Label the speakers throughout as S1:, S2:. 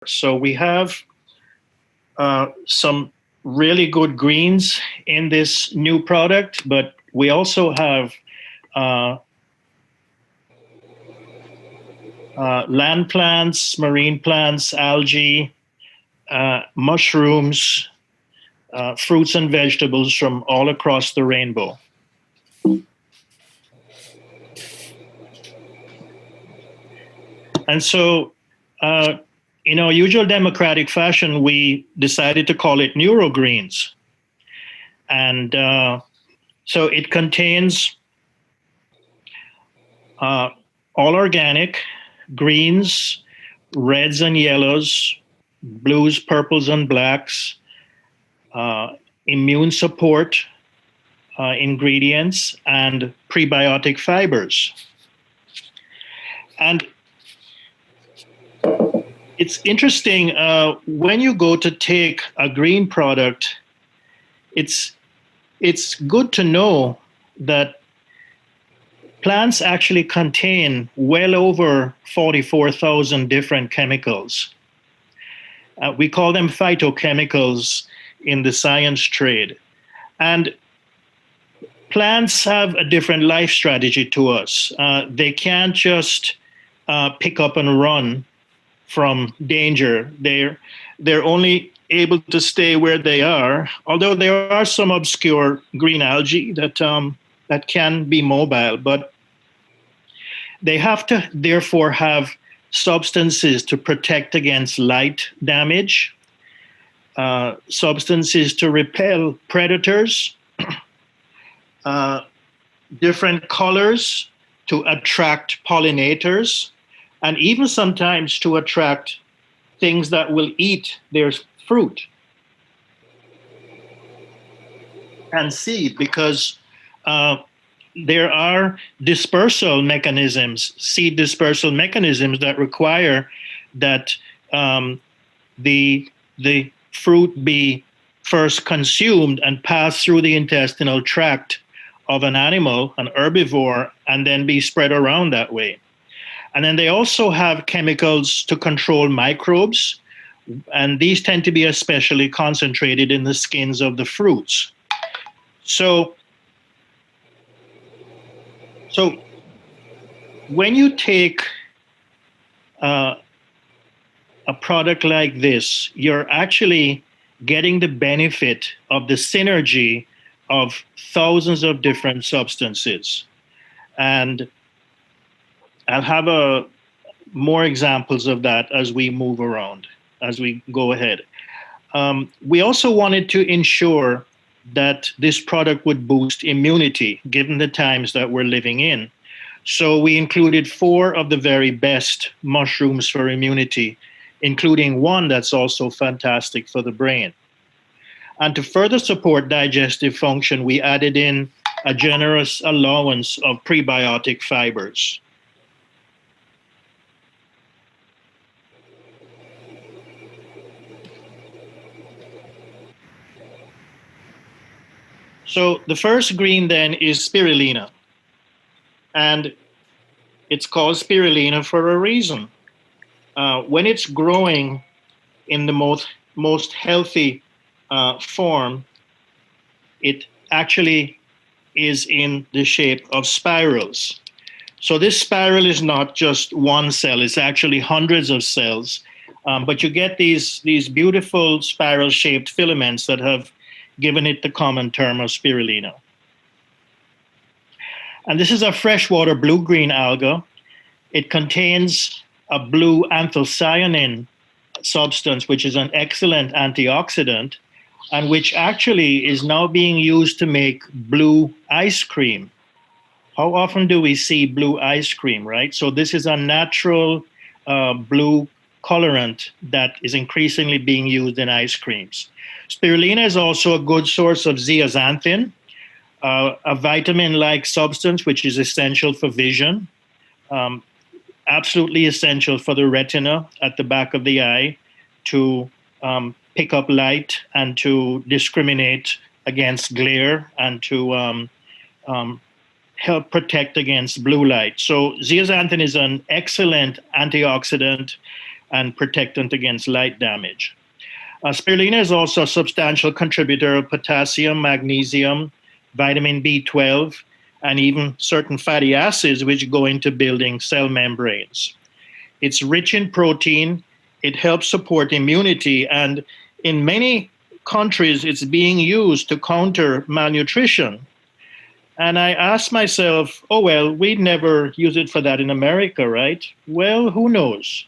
S1: So we have some really good greens in this new product, but we also have uh, land plants, marine plants, algae, mushrooms, fruits and vegetables from all across the rainbow. And so, in our usual democratic fashion, we decided to call it NeuroGreens. And so it contains all organic greens, reds and yellows, blues, purples, and blacks, immune support ingredients, and prebiotic fibers. And it's interesting when you go to take a green product, it's good to know that plants actually contain well over 44,000 different chemicals. We call them phytochemicals in the science trade. And plants have a different life strategy to us. They can't just pick up and run from danger. They're only able to stay where they are, although there are some obscure green algae that can be mobile, but they have to therefore have substances to protect against light damage, substances to repel predators, different colors to attract pollinators, and even sometimes to attract things that will eat their fruit and seed, because there are dispersal mechanisms, seed dispersal mechanisms that require that the fruit be first consumed and pass through the intestinal tract of an animal, an herbivore, and then be spread around that way. And then they also have chemicals to control microbes, and these tend to be especially concentrated in the skins of the fruits. So when you take a product like this, you're actually getting the benefit of the synergy of thousands of different substances. And I'll have more examples of that as we move around, as we go ahead. We also wanted to ensure that this product would boost immunity, given the times that we're living in. So we included 4 of the very best mushrooms for immunity, including one that's also fantastic for the brain. And to further support digestive function, we added in a generous allowance of prebiotic fibers. So the first green then is spirulina. And it's called spirulina for a reason. When it's growing in the most healthy form, it actually is in the shape of spirals. So this spiral is not just one cell, it's actually hundreds of cells. But you get these beautiful spiral-shaped filaments that have given it the common term of spirulina. And this is a freshwater blue-green alga. It contains a blue anthocyanin substance, which is an excellent antioxidant, and which actually is now being used to make blue ice cream. How often do we see blue ice cream, right? So this is a natural blue colorant that is increasingly being used in ice creams. Spirulina is also a good source of zeaxanthin, a vitamin-like substance which is essential for vision, absolutely essential for the retina at the back of the eye to pick up light and to discriminate against glare and to help protect against blue light. So zeaxanthin is an excellent antioxidant. and protectant against light damage. Spirulina is also a substantial contributor of potassium, magnesium, vitamin B12, and even certain fatty acids which go into building cell membranes. It's rich in protein. It helps support immunity. And in many countries, it's being used to counter malnutrition. And I asked myself, oh, well, we'd never use it for that in America, right? Well, who knows?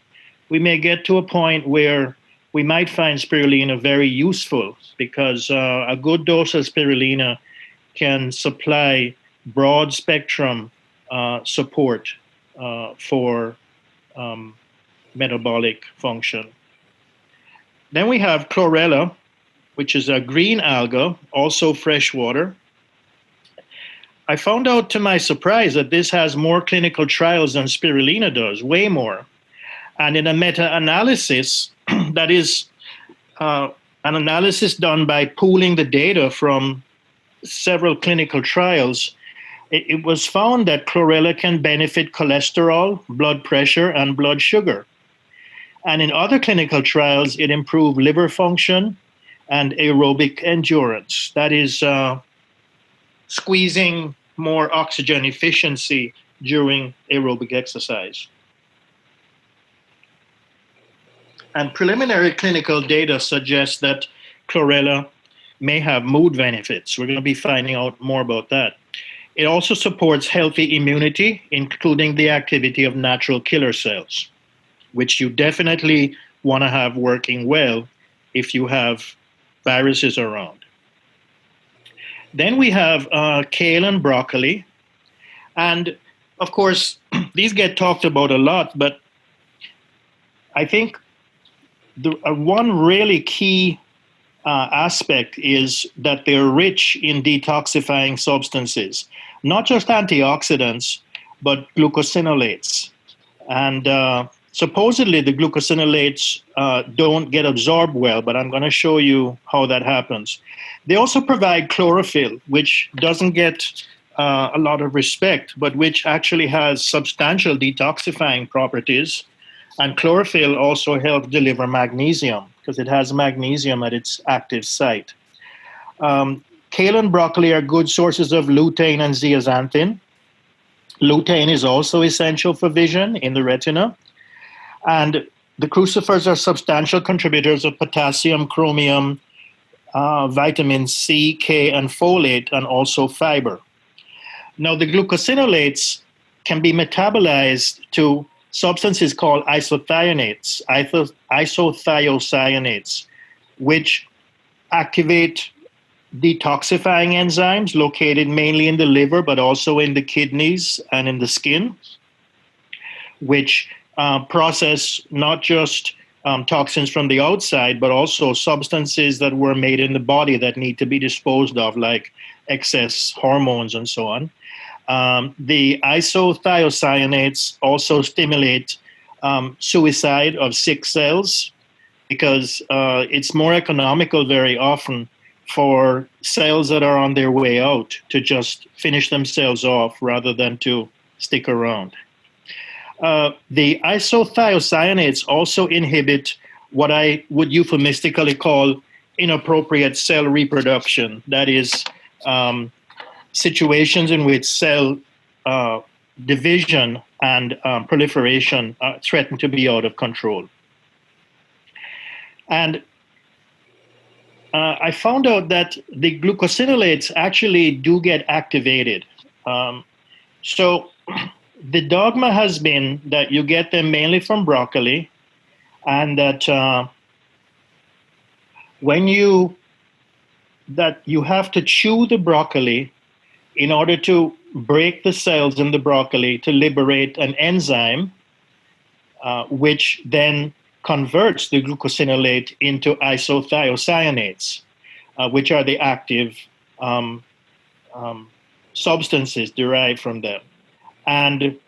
S1: We may get to a point where we might find spirulina very useful because a good dose of spirulina can supply broad spectrum support for metabolic function. Then we have Chlorella, which is a green alga, also freshwater. I found out to my surprise that this has more clinical trials than spirulina does, way more. And in a meta-analysis, that is an analysis done by pooling the data from several clinical trials, it was found that chlorella can benefit cholesterol, blood pressure, and blood sugar. And in other clinical trials, it improved liver function and aerobic endurance. That is squeezing more oxygen efficiency during aerobic exercise. And preliminary clinical data suggests that chlorella may have mood benefits. We're going to be finding out more about that. It also supports healthy immunity, including the activity of natural killer cells, which you definitely want to have working well if you have viruses around. Then we have kale and broccoli. And of course, these get talked about a lot, but I think the one really key aspect is that they're rich in detoxifying substances, not just antioxidants, but glucosinolates. And supposedly the glucosinolates don't get absorbed well, but I'm going to show you how that happens. They also provide chlorophyll, which doesn't get a lot of respect, but which actually has substantial detoxifying properties. And chlorophyll also helps deliver magnesium because it has magnesium at its active site. Kale and broccoli are good sources of lutein and zeaxanthin. Lutein is also essential for vision in the retina. And the crucifers are substantial contributors of potassium, chromium, vitamin C, K, and folate, and also fiber. Now, the glucosinolates can be metabolized to substances called isothionates, isothiocyanates, which activate detoxifying enzymes located mainly in the liver, but also in the kidneys and in the skin, which process not just toxins from the outside, but also substances that were made in the body that need to be disposed of, like excess hormones and so on. The isothiocyanates also stimulate suicide of sick cells because it's more economical very often for cells that are on their way out to just finish themselves off rather than to stick around. The isothiocyanates also inhibit what I would euphemistically call inappropriate cell reproduction. That is, situations in which cell division and proliferation threaten to be out of control. And I found out that the glucosinolates actually do get activated. So the dogma has been that you get them mainly from broccoli, and that that you have to chew the broccoli in order to break the cells in the broccoli to liberate an enzyme, which then converts the glucosinolate into isothiocyanates, which are the active substances derived from them. And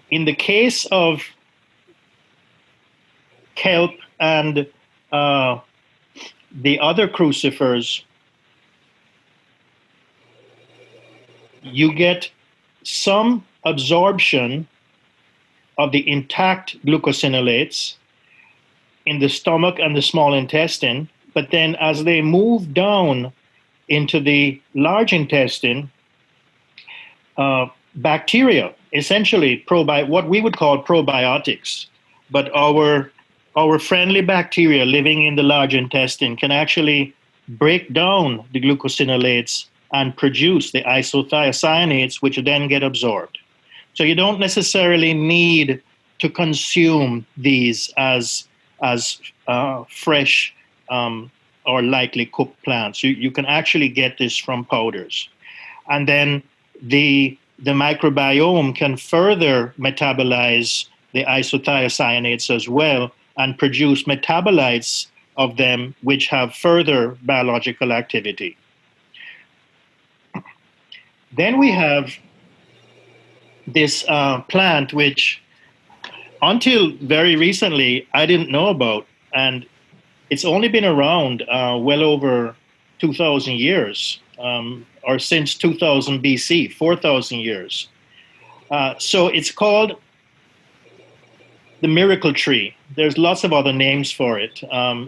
S1: in the case of kelp and the other crucifers, you get some absorption of the intact glucosinolates in the stomach and the small intestine. But then as they move down into the large intestine, bacteria, essentially what we would call probiotics, but our friendly bacteria living in the large intestine can actually break down the glucosinolates and produce the isothiocyanates, which then get absorbed. So you don't necessarily need to consume these as fresh or lightly cooked plants. You can actually get this from powders. And then the microbiome can further metabolize the isothiocyanate as well and produce metabolites of them which have further biological activity. Then we have this plant which until very recently I didn't know about, and it's only been around well over 2,000 years, or since 2000 BC, 4,000 years. So it's called the miracle tree. There's lots of other names for it.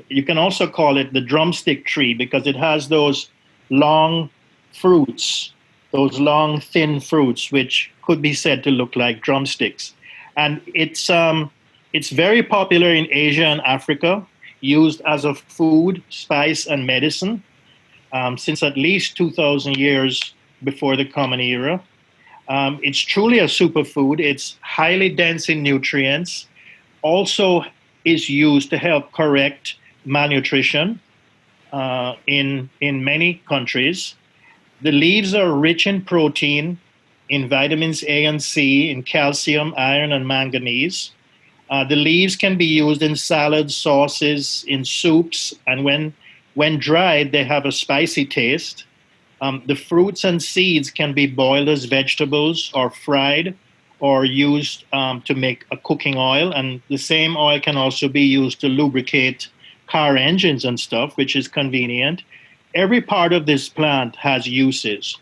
S1: You can also call it the drumstick tree because it has those long fruits, those long thin fruits, which could be said to look like drumsticks. And it's very popular in Asia and Africa, used as a food, spice, and medicine since at least 2,000 years before the Common Era. It's truly a superfood. It's highly dense in nutrients. Also is used to help correct malnutrition in many countries. The leaves are rich in protein, in vitamins A and C, in calcium, iron, and manganese. The leaves can be used in salads, sauces, in soups, and when dried, they have a spicy taste. The fruits and seeds can be boiled as vegetables or fried or used to make a cooking oil. And the same oil can also be used to lubricate car engines and stuff, which is convenient. Every part of this plant has uses.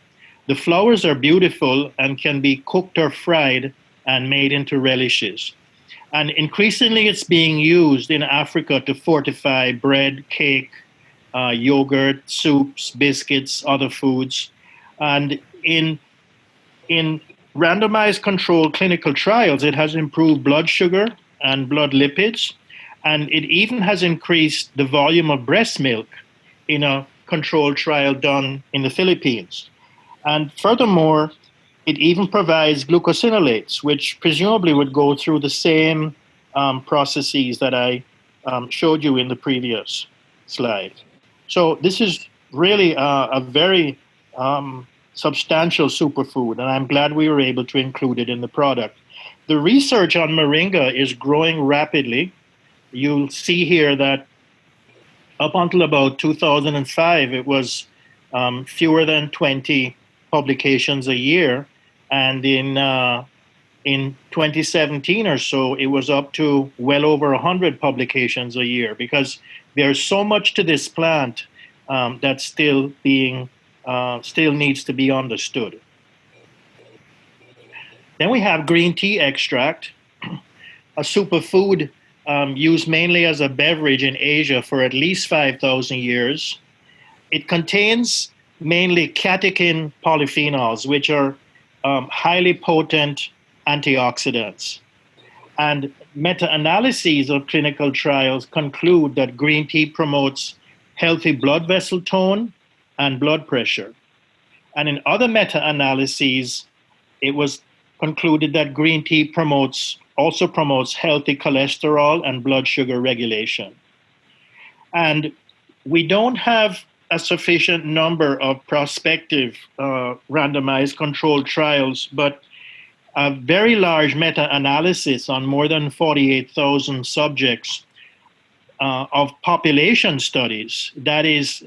S1: The flowers are beautiful and can be cooked or fried and made into relishes. And increasingly, it's being used in Africa to fortify bread, cake, yogurt, soups, biscuits, other foods. And in randomized controlled clinical trials, it has improved blood sugar and blood lipids. And it even has increased the volume of breast milk in a controlled trial done in the Philippines. And furthermore, it even provides glucosinolates, which presumably would go through the same processes that I showed you in the previous slide. So this is really a very substantial superfood, and I'm glad we were able to include it in the product. The research on moringa is growing rapidly. You'll see here that up until about 2005, it was fewer than 20 publications a year. And in 2017 or so, it was up to well over 100 publications a year because there's so much to this plant that still needs to be understood. Then we have green tea extract, a superfood used mainly as a beverage in Asia for at least 5,000 years. It contains mainly catechin polyphenols, which are highly potent antioxidants. And meta-analyses of clinical trials conclude that green tea promotes healthy blood vessel tone and blood pressure. And in other meta-analyses, it was concluded that green tea also promotes healthy cholesterol and blood sugar regulation. And we don't have a sufficient number of prospective randomized controlled trials, but a very large meta-analysis on more than 48,000 subjects of population studies, that is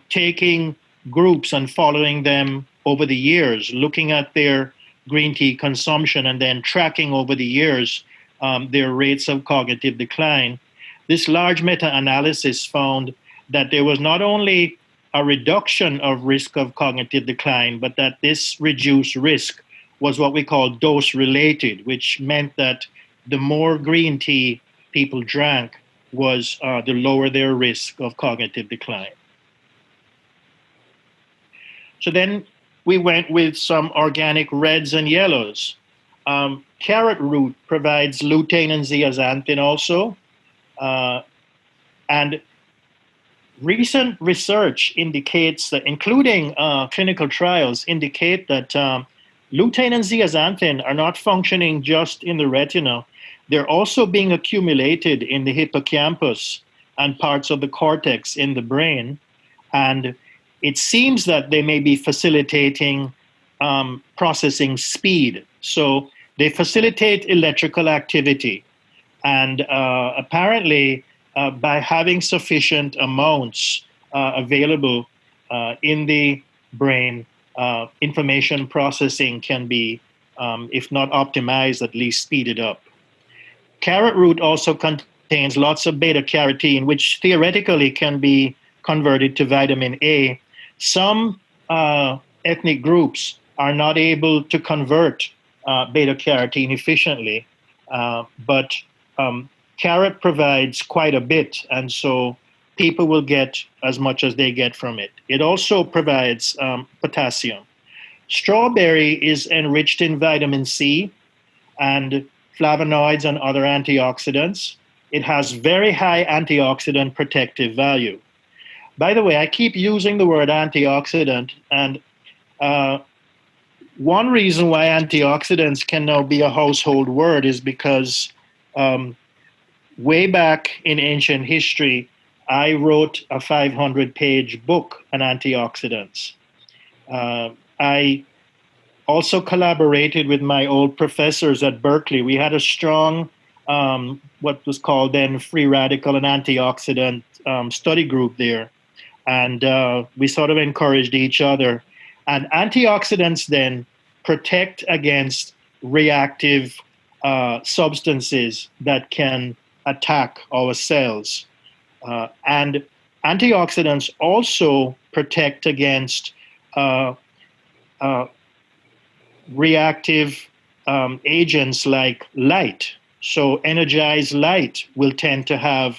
S1: taking groups and following them over the years, looking at their green tea consumption and then tracking over the years their rates of cognitive decline. This large meta-analysis found that there was not only a reduction of risk of cognitive decline, but that this reduced risk was what we call dose related, which meant that the more green tea people drank was the lower their risk of cognitive decline. So then we went with some organic reds and yellows. Carrot root provides lutein and zeaxanthin also. And recent research indicates that, including clinical trials, indicate that lutein and zeaxanthin are not functioning just in the retina. They're also being accumulated in the hippocampus and parts of the cortex in the brain. And it seems that they may be facilitating processing speed. So they facilitate electrical activity. And apparently, by having sufficient amounts available in the brain, information processing can be, if not optimized, at least speeded up. Carrot root also contains lots of beta carotene, which theoretically can be converted to vitamin A. Some ethnic groups are not able to convert beta carotene efficiently, but carrot provides quite a bit, and so people will get as much as they get from it. It also provides potassium. Strawberry is enriched in vitamin C and flavonoids and other antioxidants. It has very high antioxidant protective value. By the way, I keep using the word antioxidant, and one reason why antioxidants can now be a household word is because way back in ancient history, I wrote a 500-page book on antioxidants. I also collaborated with my old professors at Berkeley. We had a strong, what was called then free radical and antioxidant study group there. And we sort of encouraged each other. And antioxidants then protect against reactive substances that can attack our cells. And antioxidants also protect against reactive agents like light. So energized light will tend to have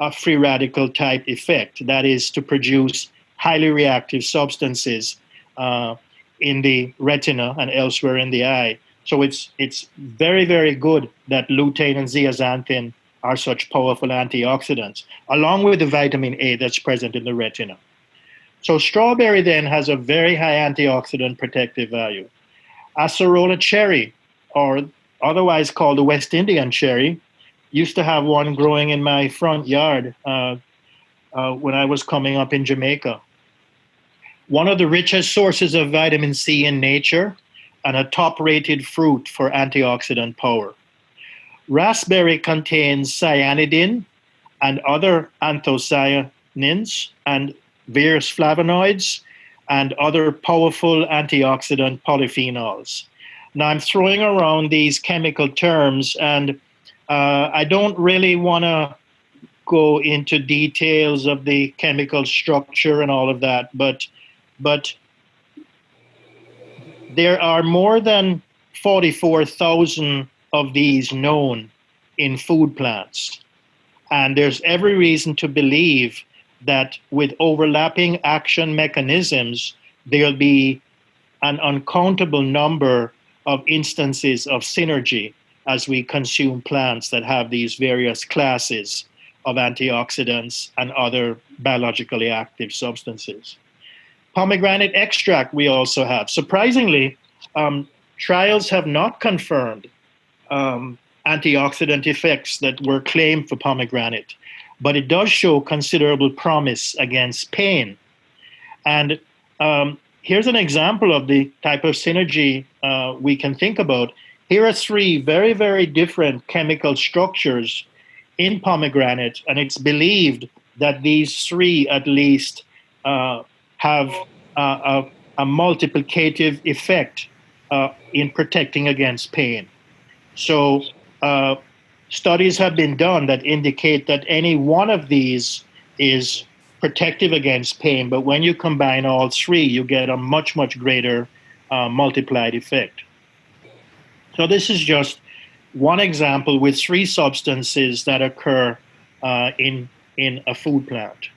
S1: a free radical type effect, that is to produce highly reactive substances in the retina and elsewhere in the eye. So it's very, very good that lutein and zeaxanthin are such powerful antioxidants, along with the vitamin A that's present in the retina. So strawberry then has a very high antioxidant protective value. Acerola cherry, or otherwise called the West Indian cherry, used to have one growing in my front yard when I was coming up in Jamaica. One of the richest sources of vitamin C in nature and a top-rated fruit for antioxidant power. Raspberry contains cyanidin and other anthocyanins and various flavonoids and other powerful antioxidant polyphenols. Now, I'm throwing around these chemical terms, and I don't really want to go into details of the chemical structure and all of that, but there are more than 44,000 of these known in food plants. And there's every reason to believe that with overlapping action mechanisms, there'll be an uncountable number of instances of synergy as we consume plants that have these various classes of antioxidants and other biologically active substances. Pomegranate extract we also have. Surprisingly, trials have not confirmed antioxidant effects that were claimed for pomegranate, but it does show considerable promise against pain. And here's an example of the type of synergy we can think about. Here are three very, very different chemical structures in pomegranate, and it's believed that these three at least have a multiplicative effect in protecting against pain. So studies have been done that indicate that any one of these is protective against pain, but when you combine all three, you get a much, much greater multiplied effect. So this is just one example with 3 substances that occur in a food plant.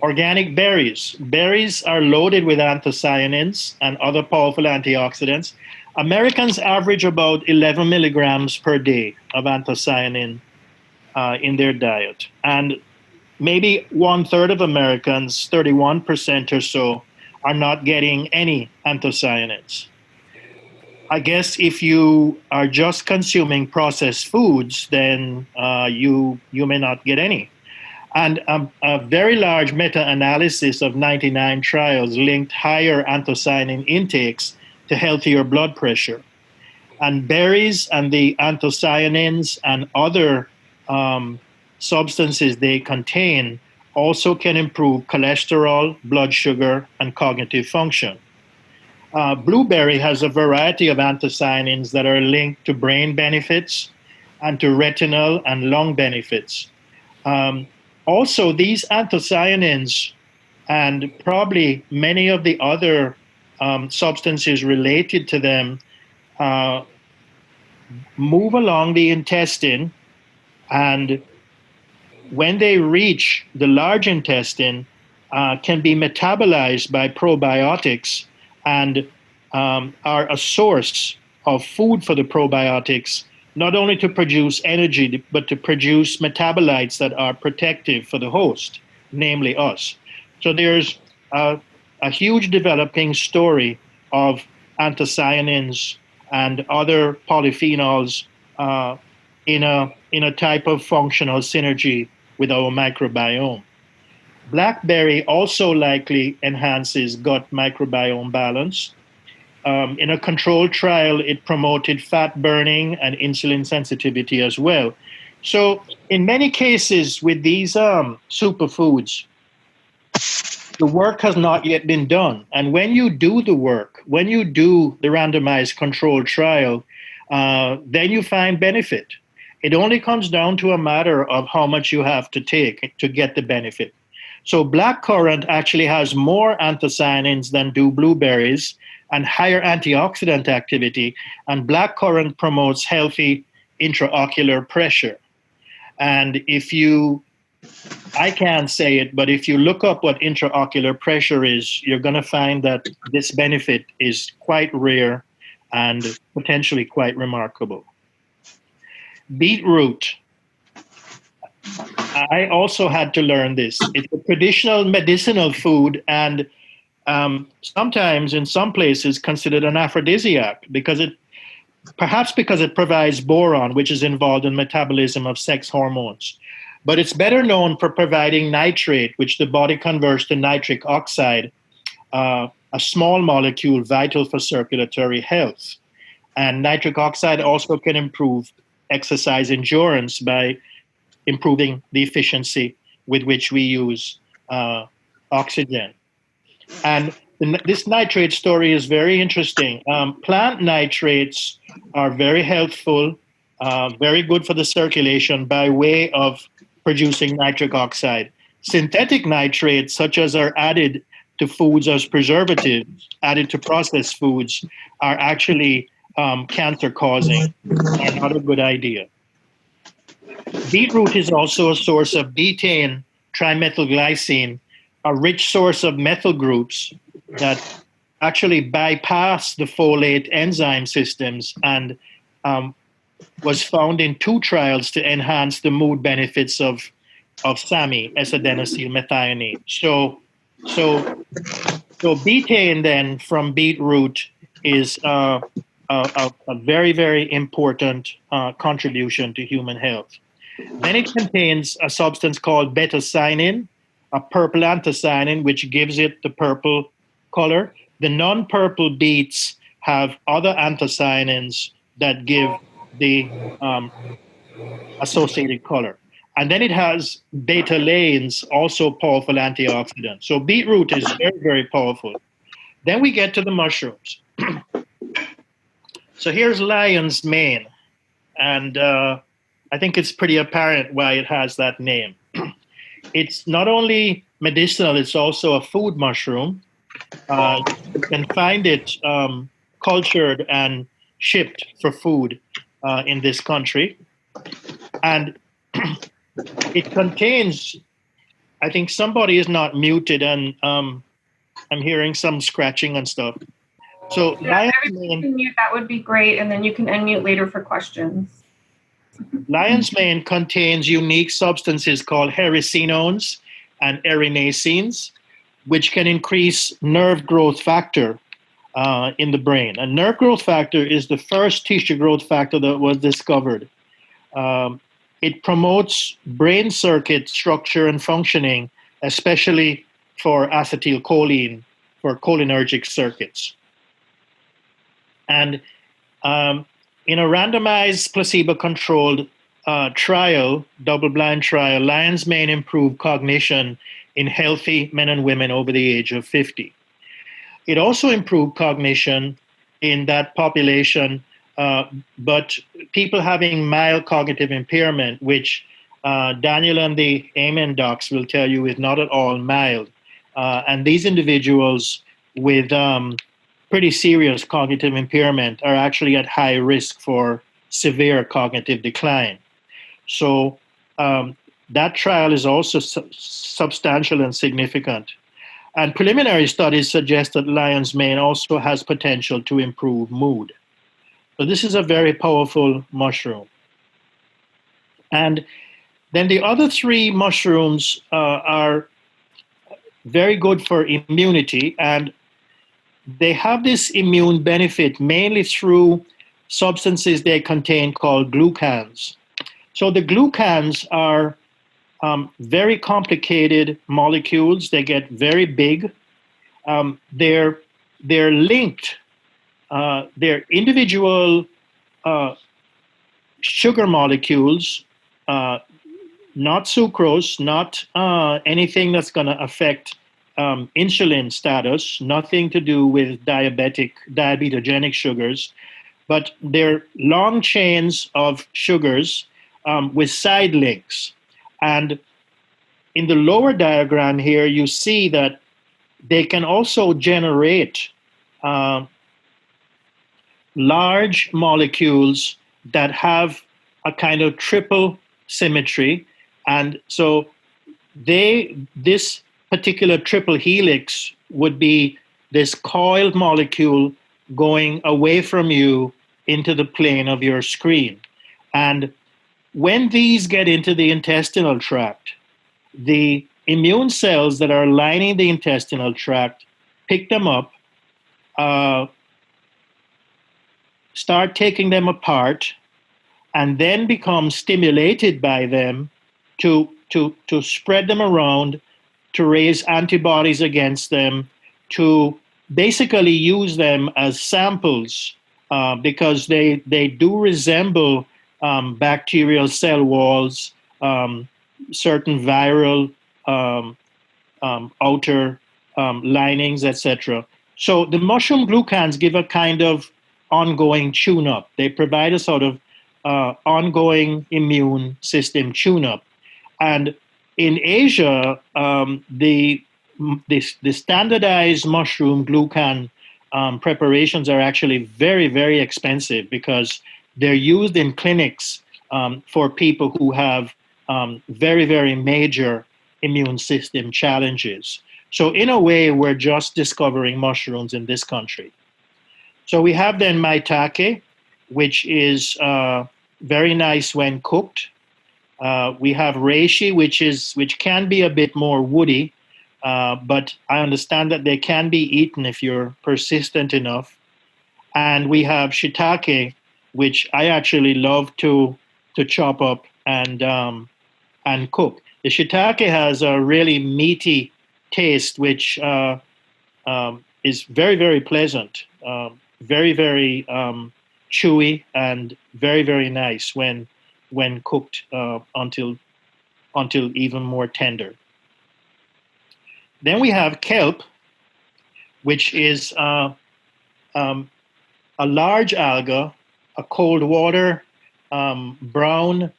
S1: Organic berries. Berries are loaded with anthocyanins and other powerful antioxidants. Americans average about 11 milligrams per day of anthocyanin in their diet. And maybe 1/3 of Americans, 31% or so, are not getting any anthocyanins. I guess if you are just consuming processed foods, then you may not get any. And a very large meta-analysis of 99 trials linked higher anthocyanin intakes to healthier blood pressure. And berries and the anthocyanins and other substances they contain also can improve cholesterol, blood sugar, and cognitive function. Blueberry has a variety of anthocyanins that are linked to brain benefits and to retinal and lung benefits. Also, these anthocyanins and probably many of the other substances related to them move along the intestine, and when they reach the large intestine, can be metabolized by probiotics and are a source of food for the probiotics, not only to produce energy, but to produce metabolites that are protective for the host, namely us. So there's a huge developing story of anthocyanins and other polyphenols in a type of functional synergy with our microbiome. Blackberry also likely enhances gut microbiome balance. In a controlled trial, it promoted fat burning and insulin sensitivity as well. So in many cases with these superfoods, the work has not yet been done. And when you do the work, when you do the randomized controlled trial, then you find benefit. It only comes down to a matter of how much you have to take to get the benefit. So blackcurrant actually has more anthocyanins than do blueberries and higher antioxidant activity. And blackcurrant promotes healthy intraocular pressure. And I can't say it, but if you look up what intraocular pressure is, you're going to find that this benefit is quite rare and potentially quite remarkable. Beetroot. I also had to learn this. It's a traditional medicinal food and sometimes in some places considered an aphrodisiac because it provides boron, which is involved in metabolism of sex hormones. But it's better known for providing nitrate, which the body converts to nitric oxide, a small molecule vital for circulatory health. And nitric oxide also can improve exercise endurance by improving the efficiency with which we use oxygen. And this nitrate story is very interesting. Plant nitrates are very healthful, very good for the circulation by way of producing nitric oxide. Synthetic nitrates, such as are added to foods as preservatives, added to processed foods, are actually cancer-causing, are not a good idea. Beetroot is also a source of betaine trimethylglycine, a rich source of methyl groups that actually bypass the folate enzyme systems and was found in 2 trials to enhance the mood benefits of SAMe, S-adenosyl methionine. So betaine then from beetroot is a very, very important contribution to human health. Then it contains a substance called beta-cyanin, a purple anthocyanin, which gives it the purple color. The non-purple beets have other anthocyanins that give the associated color. And then it has beta-lanes, also powerful antioxidants. So beetroot is very, very powerful. Then we get to the mushrooms. So here's lion's mane. And I think it's pretty apparent why it has that name. It's not only medicinal, it's also a food mushroom. You can find it cultured and shipped for food in this country. And it contains, I think somebody is not muted, and I'm hearing some scratching and stuff. So
S2: yeah, if you can mute, that would be great, and then you can unmute later for questions.
S1: Lion's mane contains unique substances called hericenones and erinacines, which can increase nerve growth factor in the brain. And nerve growth factor is the first tissue growth factor that was discovered. It promotes brain circuit structure and functioning, especially for acetylcholine, for cholinergic circuits. And in a randomized placebo-controlled trial, double-blind trial, lion's mane improved cognition in healthy men and women over the age of 50. It also improved cognition in that population, but people having mild cognitive impairment, which Daniel and the Amen docs will tell you is not at all mild. And these individuals with pretty serious cognitive impairment are actually at high risk for severe cognitive decline. So that trial is also substantial and significant. And preliminary studies suggest that lion's mane also has potential to improve mood. So this is a very powerful mushroom. And then the other three mushrooms are very good for immunity, and they have this immune benefit mainly through substances they contain called glucans. So the glucans are very complicated molecules. They get very big. They're linked. They're individual sugar molecules, not sucrose, not anything that's going to affect insulin status, nothing to do with diabetogenic sugars, but they're long chains of sugars with side links. And in the lower diagram here, you see that they can also generate large molecules that have a kind of triple symmetry. And so this particular triple helix would be this coiled molecule going away from you into the plane of your screen. And when these get into the intestinal tract, the immune cells that are lining the intestinal tract pick them up, start taking them apart, and then become stimulated by them to spread them around, to raise antibodies against them, to basically use them as samples because they do resemble bacterial cell walls, certain viral outer linings, etc. So the mushroom glucans give a kind of ongoing tune-up. They provide a sort of ongoing immune system tune-up. And in Asia, the standardized mushroom glucan preparations are actually very, very expensive because they're used in clinics for people who have very, very major immune system challenges. So in a way, we're just discovering mushrooms in this country. So we have then maitake, which is very nice when cooked. We have reishi, which can be a bit more woody, but I understand that they can be eaten if you're persistent enough. And we have shiitake, which I actually love to chop up and cook. The shiitake has a really meaty taste, which is very, very pleasant, very, very chewy, and very, very nice when cooked until even more tender. Then we have kelp, which is a large alga, a cold water brown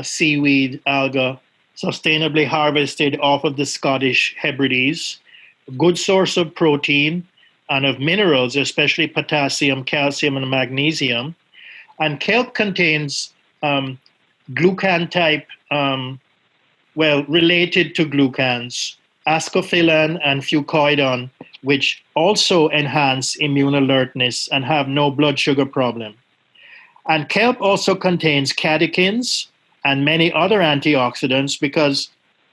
S1: seaweed alga, sustainably harvested off of the Scottish Hebrides. Good source of protein. and of minerals, especially potassium, calcium, and magnesium. And kelp contains glucan type, related to glucans, ascophyllin and fucoidin, which also enhance immune alertness and have no blood sugar problem. And kelp also contains catechins and many other antioxidants because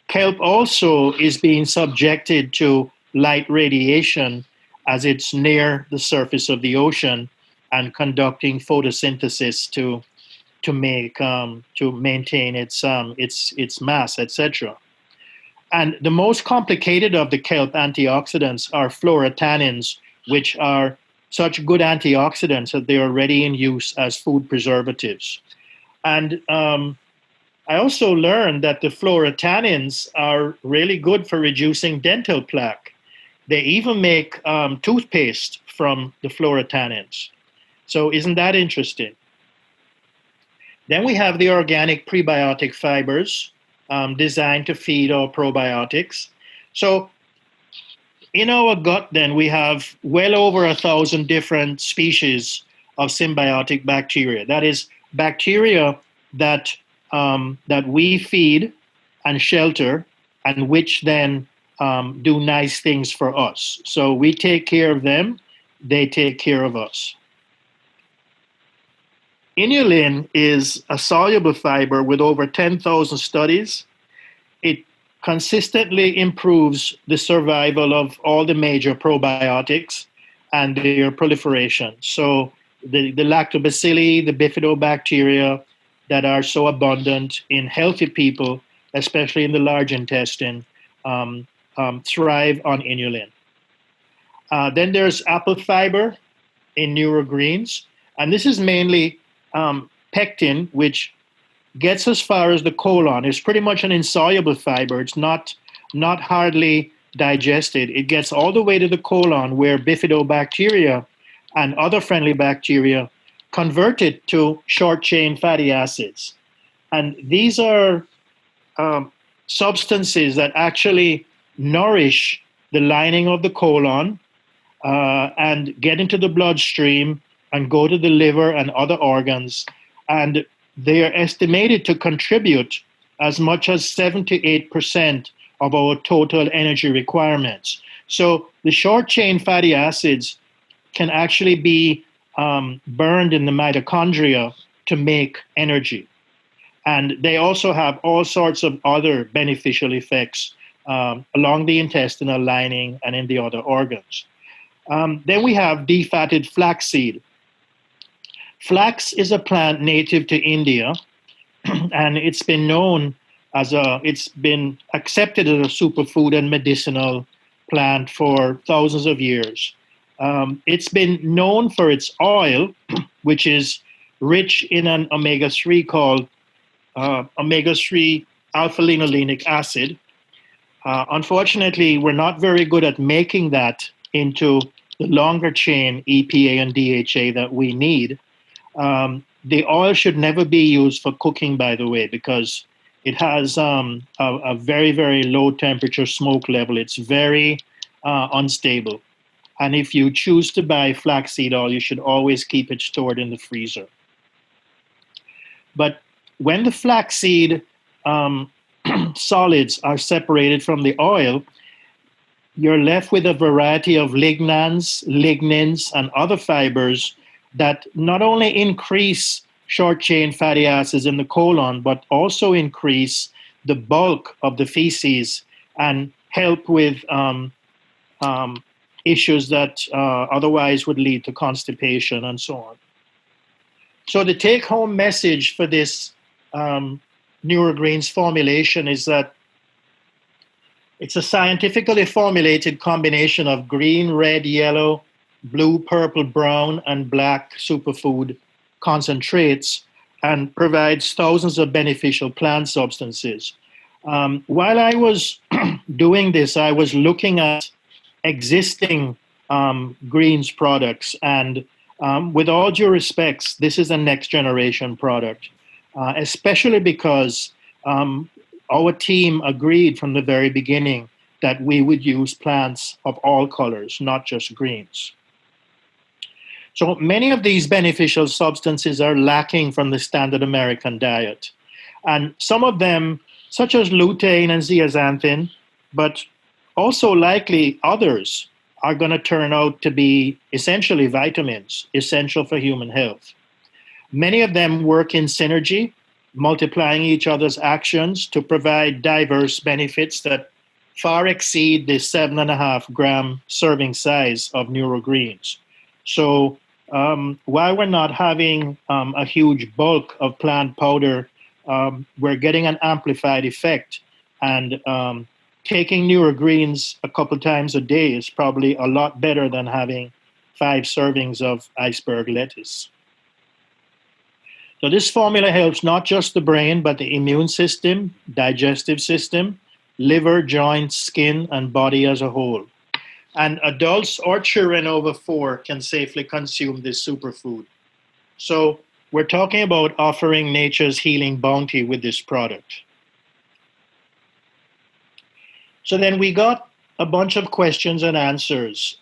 S1: kelp also is being subjected to light radiation as it's near the surface of the ocean and conducting photosynthesis to maintain its mass, etc. And the most complicated of the kelp antioxidants are fluorotannins, which are such good antioxidants that they are already in use as food preservatives. And I also learned that the fluorotannins are really good for reducing dental plaque. They even make toothpaste from the fluorotannins. So isn't that interesting? Then we have the organic prebiotic fibers designed to feed our probiotics. So in our gut, then, we have well over 1,000 different species of symbiotic bacteria. That is, bacteria that we feed and shelter, and which then do nice things for us. So we take care of them, they take care of us. Inulin is a soluble fiber with over 10,000 studies. It consistently improves the survival of all the major probiotics and their proliferation. So the lactobacilli, the bifidobacteria that are so abundant in healthy people, especially in the large intestine, thrive on inulin. Then there's apple fiber in NeuroGreens, and this is mainly pectin, which gets as far as the colon. It's pretty much an insoluble fiber. It's not hardly digested. It gets all the way to the colon, where bifidobacteria and other friendly bacteria convert it to short-chain fatty acids. And these are substances that actually nourish the lining of the colon and get into the bloodstream and go to the liver and other organs. And they are estimated to contribute as much as 78% of our total energy requirements. So the short-chain fatty acids can actually be burned in the mitochondria to make energy. And they also have all sorts of other beneficial effects along the intestinal lining and in the other organs. Then we have defatted flaxseed. Flax is a plant native to India, and it's been accepted as a superfood and medicinal plant for thousands of years. It's been known for its oil, which is rich in an omega-3 called omega-3 alpha-linolenic acid. Unfortunately, we're not very good at making that into the longer chain EPA and DHA that we need. The oil should never be used for cooking, by the way, because it has a very, very low temperature smoke level. It's very unstable. And if you choose to buy flaxseed oil, you should always keep it stored in the freezer. But when the flaxseed solids are separated from the oil, you're left with a variety of lignans, lignins, and other fibers that not only increase short-chain fatty acids in the colon, but also increase the bulk of the feces and help with issues that otherwise would lead to constipation and so on. So the take-home message for this NeuroGreens formulation is that it's a scientifically formulated combination of green, red, yellow, blue, purple, brown, and black superfood concentrates, and provides thousands of beneficial plant substances. While I was doing this, I was looking at existing greens products, and with all due respects, this is a next generation product, especially because our team agreed from the very beginning that we would use plants of all colors, not just greens. So many of these beneficial substances are lacking from the standard American diet. And some of them, such as lutein and zeaxanthin, but also likely others, are going to turn out to be essentially vitamins, essential for human health. Many of them work in synergy, multiplying each other's actions to provide diverse benefits that far exceed the 7.5 gram serving size of NeuroGreens. So while we're not having a huge bulk of plant powder, we're getting an amplified effect. And taking NeuroGreens a couple times a day is probably a lot better than having 5 servings of iceberg lettuce. So this formula helps not just the brain, but the immune system, digestive system, liver, joints, skin, and body as a whole. And adults or children over 4 can safely consume this superfood. So we're talking about offering nature's healing bounty with this product. So then we got a bunch of questions and answers.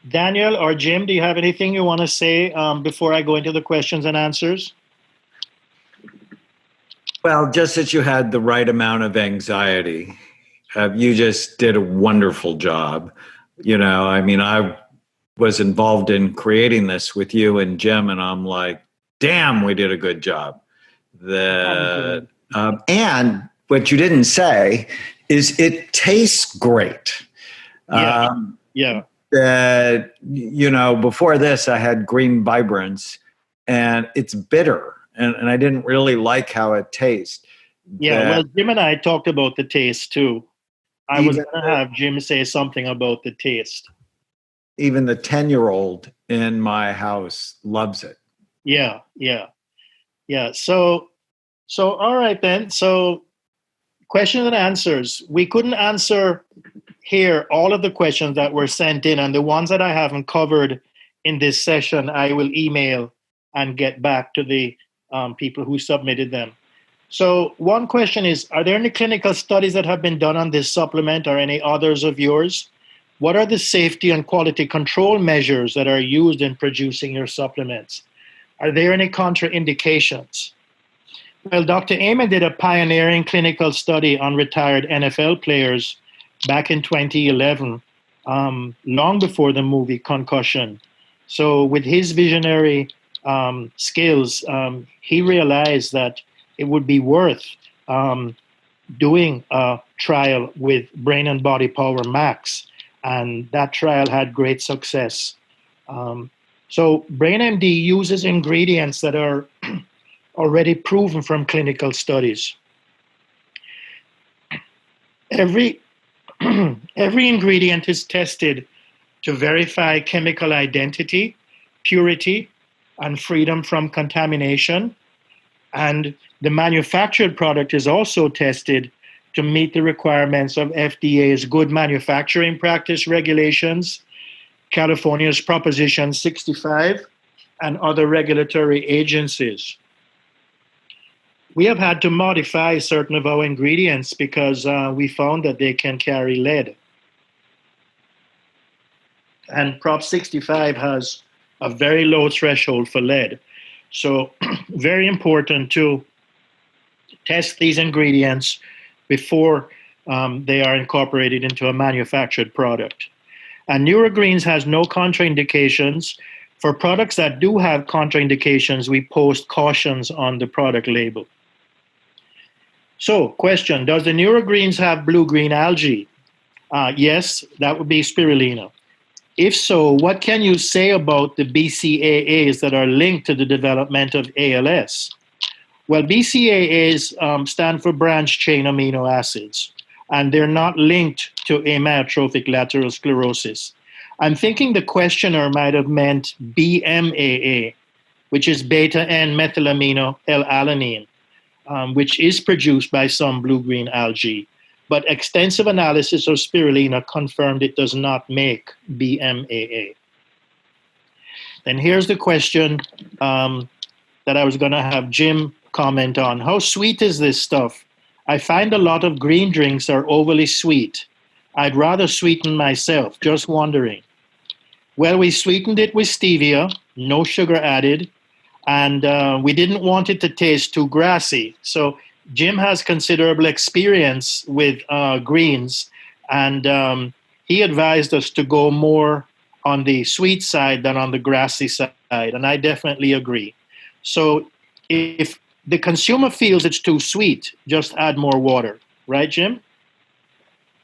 S1: Daniel or Jim, do you have anything you want to say before I go into the questions and answers?
S3: Well, just that you had the right amount of anxiety. You just did a wonderful job. You know, I mean, I was involved in creating this with you and Jim, and I'm like, damn, we did a good job. And what you didn't say is it tastes great.
S1: Yeah.
S3: You know, before this, I had Green Vibrance, and it's bitter, and I didn't really like how it tastes.
S1: Yeah, well, Jim and I talked about the taste too. I was going to have Jim say something about the taste.
S3: Even the 10-year-old in my house loves it.
S1: Yeah. So all right then. So questions and answers. We couldn't answer here all of the questions that were sent in, and the ones that I haven't covered in this session, I will email and get back to the people who submitted them. So one question is, are there any clinical studies that have been done on this supplement or any others of yours? What are the safety and quality control measures that are used in producing your supplements? Are there any contraindications? Well, Dr. Amen did a pioneering clinical study on retired NFL players back in 2011, long before the movie Concussion. So with his visionary skills, he realized that it would be worth doing a trial with Brain and Body Power Max, and that trial had great success. So BrainMD uses ingredients that are already proven from clinical studies. Every ingredient is tested to verify chemical identity, purity, and freedom from contamination. And the manufactured product is also tested to meet the requirements of FDA's Good Manufacturing Practice regulations, California's Proposition 65, and other regulatory agencies. We have had to modify certain of our ingredients because we found that they can carry lead. And Prop 65 has a very low threshold for lead. So very important to test these ingredients before they are incorporated into a manufactured product. And NeuroGreens has no contraindications. For products that do have contraindications, we post cautions on the product label. So, question, does the NeuroGreens have blue-green algae? Yes, that would be Spirulina. If so, what can you say about the BCAAs that are linked to the development of ALS? Well, BCAAs stand for branched-chain amino acids, and they're not linked to amyotrophic lateral sclerosis. I'm thinking the questioner might have meant BMAA, which is beta-N-methylamino L-alanine, which is produced by some blue-green algae. But extensive analysis of spirulina confirmed it does not make BMAA. And here's the question that I was going to have Jim comment on. How sweet is this stuff? I find a lot of green drinks are overly sweet. I'd rather sweeten myself, just wondering. Well, we sweetened it with stevia, no sugar added, and we didn't want it to taste too grassy. So Jim has considerable experience with greens, and he advised us to go more on the sweet side than on the grassy side, and I definitely agree. So if the consumer feels it's too sweet, just add more water, right, Jim?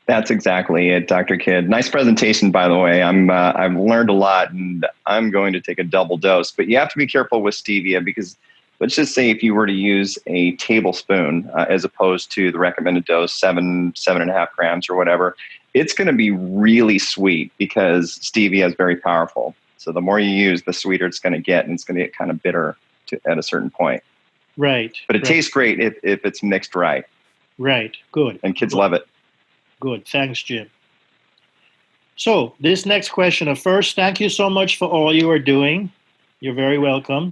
S4: That's exactly it, Dr. Kidd. Nice presentation, by the way. I've learned a lot, and I'm going to take a double dose. But you have to be careful with stevia because, let's just say, if you were to use a tablespoon as opposed to the recommended dose, 7.5 grams or whatever, it's going to be really sweet because stevia is very powerful. So the more you use, the sweeter it's going to get, and it's going to get kind of bitter at a certain point.
S1: Right.
S4: But it tastes great if it's mixed right.
S1: Right. Good.
S4: And kids love it.
S1: Good. Thanks, Jim. So this next question, first, thank you so much for all you are doing. You're very welcome.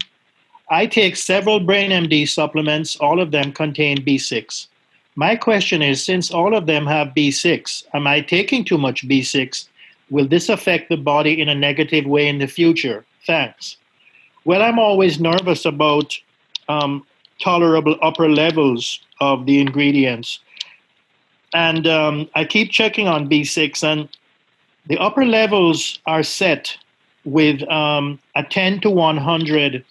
S1: I take several BrainMD supplements. All of them contain B6. My question is, since all of them have B6, am I taking too much B6? Will this affect the body in a negative way in the future? Thanks. Well, I'm always nervous about tolerable upper levels of the ingredients. And I keep checking on B6, and the upper levels are set with a 10 to 100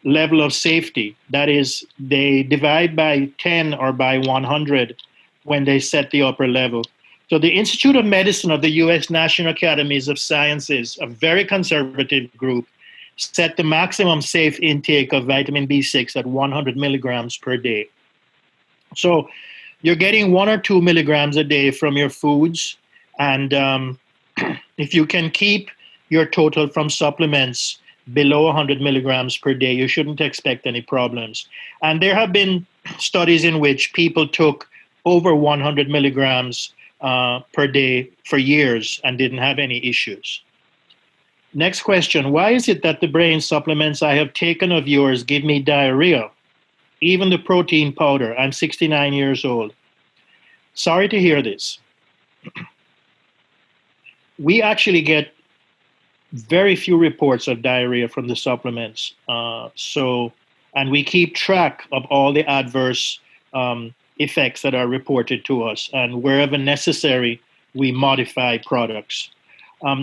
S1: level of safety. That is, they divide by 10 or by 100 when they set the upper level. So the Institute of Medicine of the U.S. National Academies of Sciences, a very conservative group, set the maximum safe intake of vitamin B6 at 100 milligrams per day. So you're getting 1 or 2 milligrams a day from your foods. And if you can keep your total from supplements below 100 milligrams per day, you shouldn't expect any problems. And there have been studies in which people took over 100 milligrams per day for years and didn't have any issues. Next question, why is it that the brain supplements I have taken of yours give me diarrhea? Even the protein powder. I'm 69 years old. Sorry to hear this. We actually get very few reports of diarrhea from the supplements. And we keep track of all the adverse effects that are reported to us. And wherever necessary, we modify products.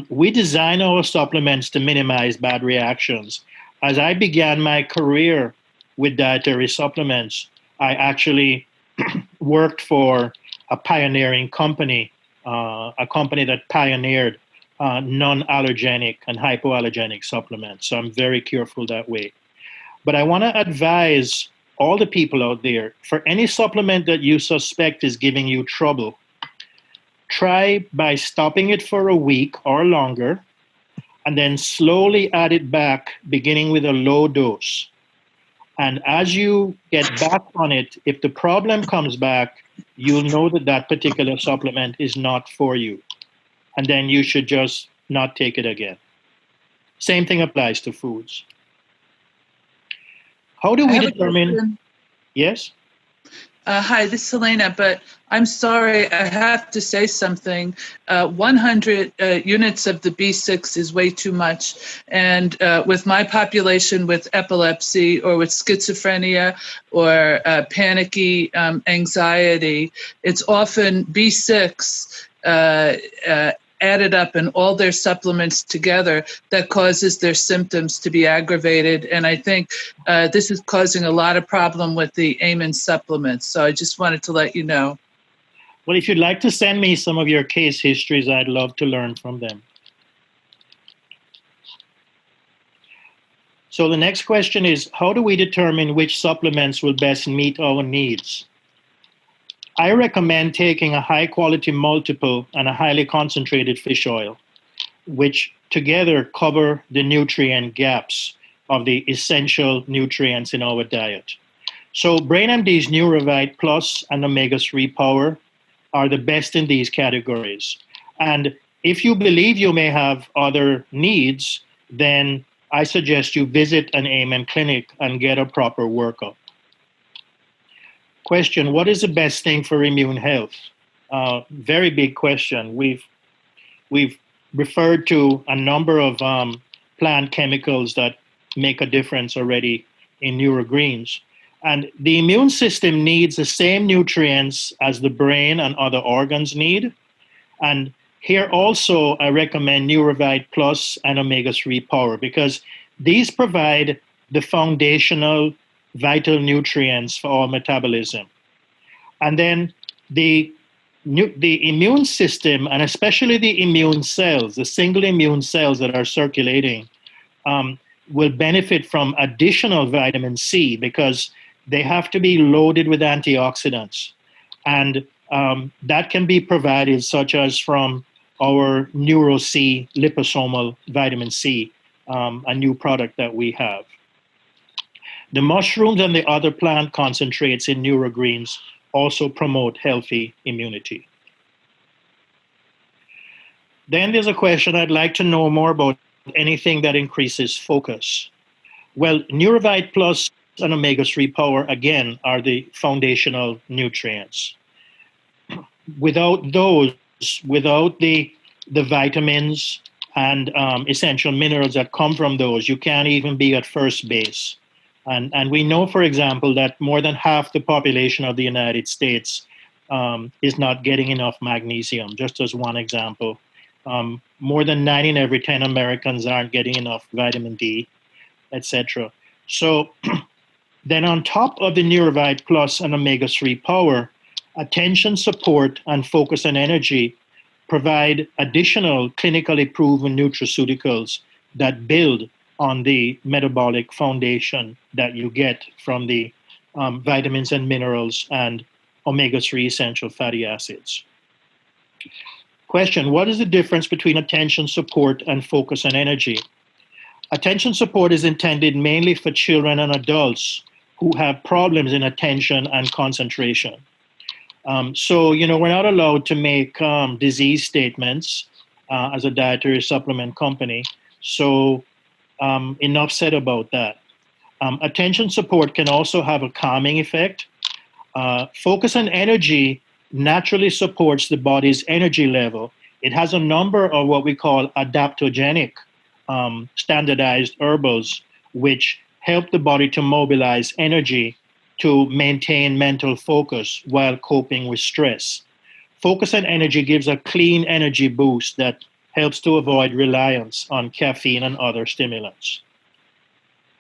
S1: We design our supplements to minimize bad reactions. As I began my career with dietary supplements, I actually worked for a pioneering company, a company that pioneered non-allergenic and hypoallergenic supplements. So I'm very careful that way. But I want to advise all the people out there, for any supplement that you suspect is giving you trouble, try by stopping it for a week or longer, and then slowly add it back, beginning with a low dose. And as you get back on it, if the problem comes back, you'll know that that particular supplement is not for you. And then you should just not take it again. Same thing applies to foods. How do we determine? Yes?
S5: Hi, this is Helena, but I'm sorry, I have to say something. 100 units of the B6 is way too much. And with my population with epilepsy or with schizophrenia or panicky anxiety, it's often B6 added up in all their supplements together that causes their symptoms to be aggravated. And I think this is causing a lot of problem with the Amen supplements. So I just wanted to let you know.
S1: Well, if you'd like to send me some of your case histories, I'd love to learn from them. So the next question is, how do we determine which supplements will best meet our needs? I recommend taking a high-quality multiple and a highly concentrated fish oil, which together cover the nutrient gaps of the essential nutrients in our diet. So BrainMD's NeuroVite Plus and Omega-3 Power are the best in these categories. And if you believe you may have other needs, then I suggest you visit an Amen clinic and get a proper workup. Question, what is the best thing for immune health? Very big question. We've referred to a number of plant chemicals that make a difference already in NeuroGreens. And the immune system needs the same nutrients as the brain and other organs need. And here also, I recommend NeuroVite Plus and Omega-3 Power because these provide the foundational vital nutrients for our metabolism. And then the immune system, and especially the immune cells, the single immune cells that are circulating, will benefit from additional vitamin C because they have to be loaded with antioxidants. And that can be provided such as from our Neuro C liposomal vitamin C, a new product that we have. The mushrooms and the other plant concentrates in NeuroGreens also promote healthy immunity. Then there's a question, I'd like to know more about anything that increases focus. Well, NeuroVite Plus and Omega-3 Power, again, are the foundational nutrients. Without those, without the vitamins and essential minerals that come from those, you can't even be at first base. And we know, for example, that more than half the population of the United States is not getting enough magnesium, just as one example. More than 9 in every 10 Americans aren't getting enough vitamin D, etc. So then on top of the NeuroVite Plus and Omega-3 Power, attention support and focus and energy provide additional clinically proven nutraceuticals that build on the metabolic foundation that you get from the vitamins and minerals and omega-3 essential fatty acids. Question, what is the difference between attention support and focus and energy? Attention support is intended mainly for children and adults who have problems in attention and concentration. So, we're not allowed to make disease statements as a dietary supplement company. So enough said about that. Attention support can also have a calming effect. Focus and energy naturally supports the body's energy level. It has a number of what we call adaptogenic standardized herbals, which help the body to mobilize energy to maintain mental focus while coping with stress. Focus and energy gives a clean energy boost that helps to avoid reliance on caffeine and other stimulants.